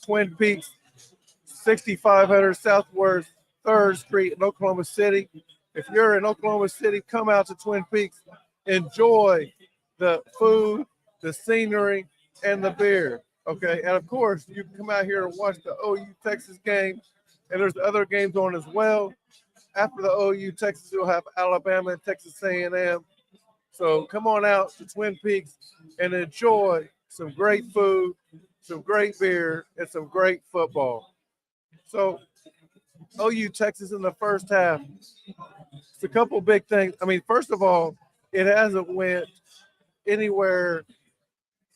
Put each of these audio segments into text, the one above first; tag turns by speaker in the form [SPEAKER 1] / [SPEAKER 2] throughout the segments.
[SPEAKER 1] Twin Peaks, 6500 Southwest 3rd Street in Oklahoma City. If you're in Oklahoma City, come out to Twin Peaks. Enjoy the food, the scenery, and the beer. Okay, and of course, you can come out here and watch the OU Texas game, and there's other games on as well. After the OU Texas, you'll have Alabama and Texas A&M. So come on out to Twin Peaks and enjoy some great food, some great beer, and some great football. So OU Texas in the first half, it's a couple big things. I mean, first of all, it hasn't went anywhere.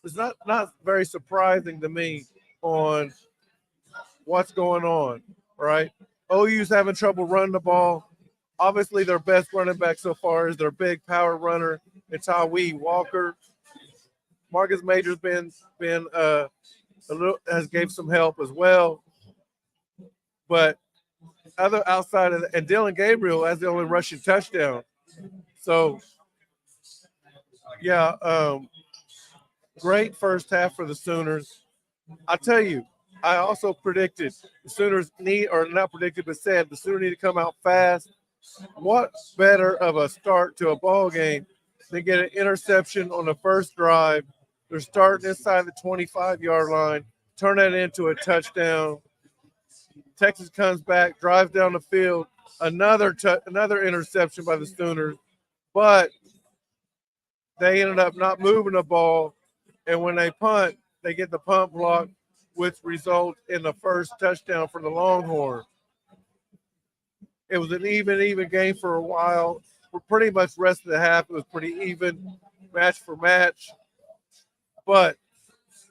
[SPEAKER 1] It's not very surprising to me on what's going on, right? OU's having trouble running the ball. Obviously, their best running back so far is their big power runner. It's Tawee Walker. Marcus Major's been a little has gave some help as well, but other outside of and Dylan Gabriel has the only rushing touchdown. So yeah, great first half for the Sooners. I tell you, I also predicted the Sooners need, or not predicted, but said the Sooners need to come out fast. What better of a start to a ball game than get an interception on the first drive? They're starting inside the 25-yard line, turn that into a touchdown. Texas comes back, drives down the field, another interception by the Sooners, but they ended up not moving the ball, and when they punt, they get the punt block, which results in the first touchdown for the Longhorns. It was an even game for a while. For pretty much the rest of the half, it was pretty even, match for match. But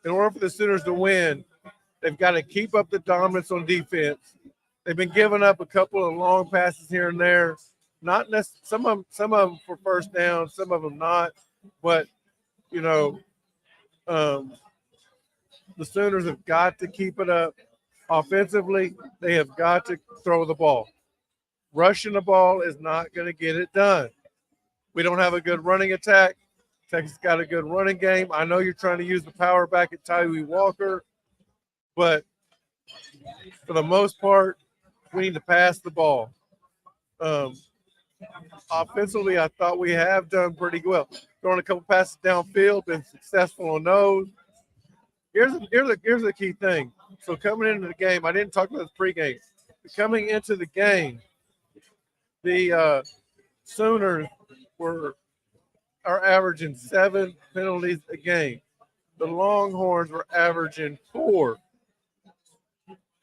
[SPEAKER 1] in order for the Sooners to win, they've got to keep up the dominance on defense. They've been giving up a couple of long passes here and there. Not necessarily some of them for first down, some of them not. But you know, the Sooners have got to keep it up. Offensively, they have got to throw the ball. Rushing the ball is not going to get it done. We don't have a good running attack. Texas got a good running game. I know you're trying to use the power back at Tyree Walker, but for the most part, we need to pass the ball. Offensively, I thought we have done pretty well. Throwing a couple passes downfield, been successful on those. Here's the key thing. So coming into the game, I didn't talk about this pregame. Coming into the game, the Sooners are averaging 7 penalties a game. The Longhorns were averaging 4.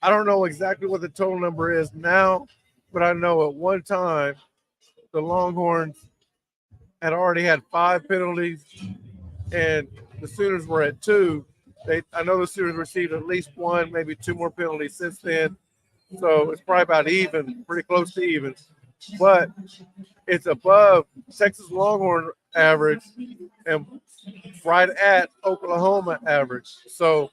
[SPEAKER 1] I don't know exactly what the total number is now, but I know at one time the Longhorns had already had 5 penalties, and the Sooners were at 2. I know the Sooners received at least 1, maybe 2 more penalties since then. So it's probably about even, pretty close to even. But it's above Texas Longhorn average and right at Oklahoma average. So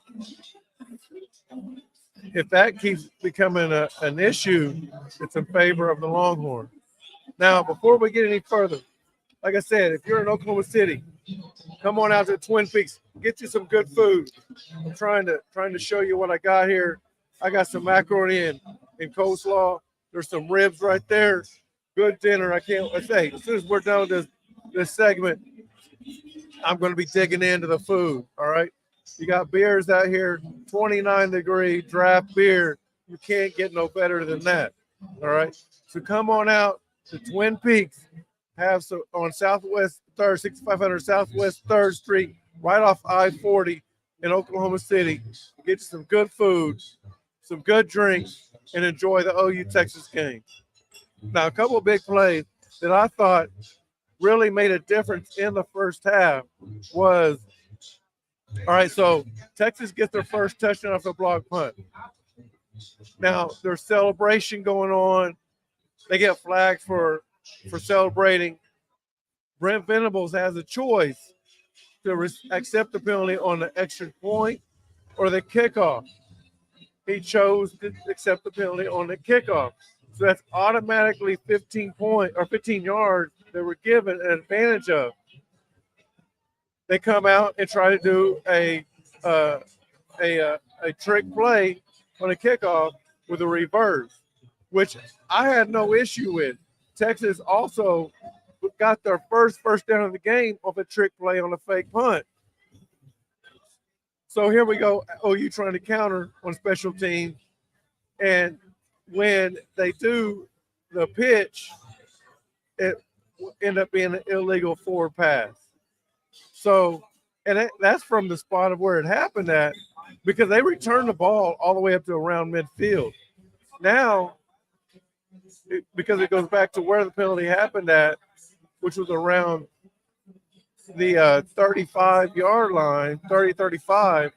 [SPEAKER 1] if that keeps becoming an issue, it's in favor of the Longhorn. Now, before we get any further, like I said, if you're in Oklahoma City, come on out to Twin Peaks, get you some good food. I'm trying to show you what I got here. I got some macaroni and coleslaw. There's some ribs right there. Good dinner. I say, as soon as we're done with this segment, I'm going to be digging into the food. All right. You got beers out here, 29-degree draft beer. You can't get no better than that. All right. So come on out to Twin Peaks. Have some on Southwest 3rd, 6500 Southwest 3rd Street, right off I-40 in Oklahoma City. Get you some good food, some good drinks, and enjoy the OU Texas game. Now, a couple of big plays that I thought really made a difference in the first half was, all right, so Texas gets their first touchdown off the block punt. Now, there's celebration going on. They get flagged for celebrating. Brent Venables has a choice to accept the penalty on the extra point or the kickoff. He chose to accept the penalty on the kickoff. So that's automatically 15 yards they were given an advantage of. They come out and try to do a a trick play on a kickoff with a reverse, which I had no issue with. Texas also got their first down of the game off a trick play on a fake punt. So here we go. OU trying to counter on special teams. And when they do the pitch, it end up being an illegal forward pass. So, and that's from the spot of where it happened at, because they returned the ball all the way up to around midfield. Now, because it goes back to where the penalty happened at, which was around the 35-yard line, 35,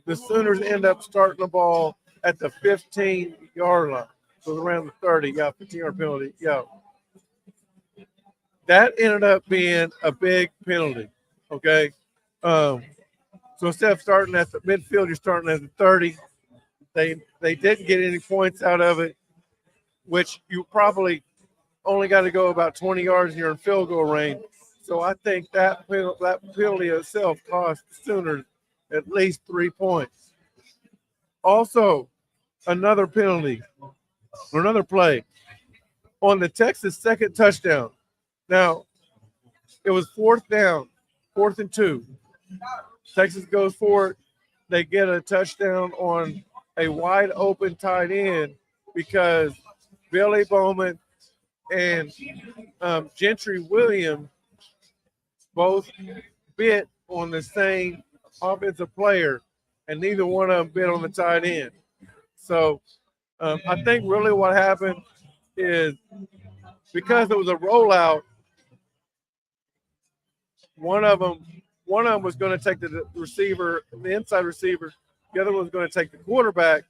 [SPEAKER 1] the Sooners end up starting the ball at the 15-yard line. So around the 30, 15-yard penalty, That ended up being a big penalty, okay? So instead of starting at the midfield, you're starting at the 30. They didn't get any points out of it, which you probably only got to go about 20 yards and you're in field goal range. So I think that penalty itself cost the Sooners at least 3 points. Also, another penalty, or another play on the Texas second touchdown. Now, it was 4th down, 4th and 2. Texas goes for it. They get a touchdown on a wide open tight end because Billy Bowman and Gentry Williams both bit on the same offensive player, and neither one of them bit on the tight end. So I think really what happened is because it was a rollout, one of them was going to take the receiver, the inside receiver. The other one was going to take the quarterback,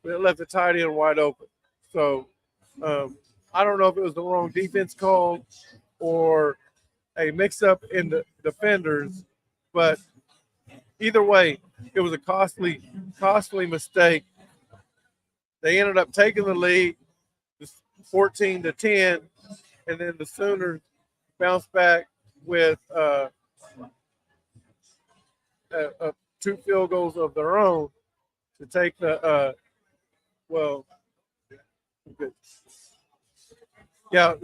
[SPEAKER 1] but it left the tight end wide open. So I don't know if it was the wrong defense call or a mix-up in the defenders, but either way, it was a costly mistake. They ended up taking the lead, 14-10, and then the Sooners bounced back with 2 field goals of their own to take the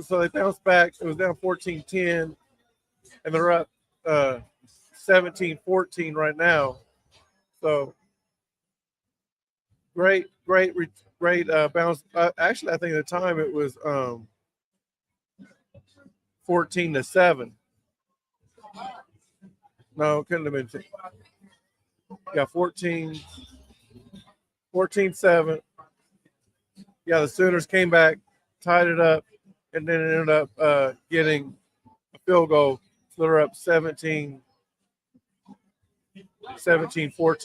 [SPEAKER 1] so they bounced back. It was down 14-10, and they're up 17-14 right now. So great bounce. Actually, I think at the time it was 14-7. No, it couldn't have been. 14-7. Yeah, the Sooners came back, tied it up, and then it ended up getting a field goal. So they're up 17-14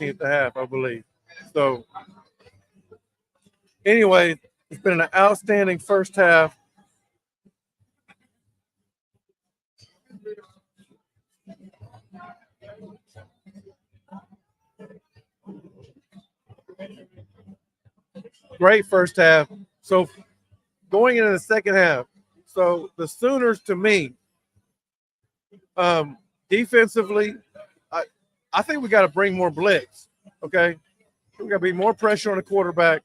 [SPEAKER 1] at the half, I believe. So anyway, it's been an outstanding first half. Great first half. So going into the second half, so the Sooners, to me, defensively, I think we got to bring more blitz. Okay, we got to be more pressure on the quarterback.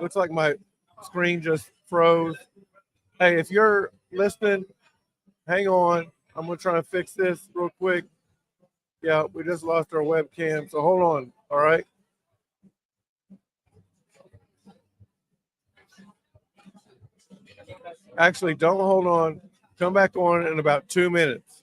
[SPEAKER 1] Looks like my screen just froze. Hey, if you're listening, hang on. I'm gonna try to fix this real quick. Yeah, we just lost our webcam, so hold on. All right. Actually, don't hold on. Come back on in about 2 minutes.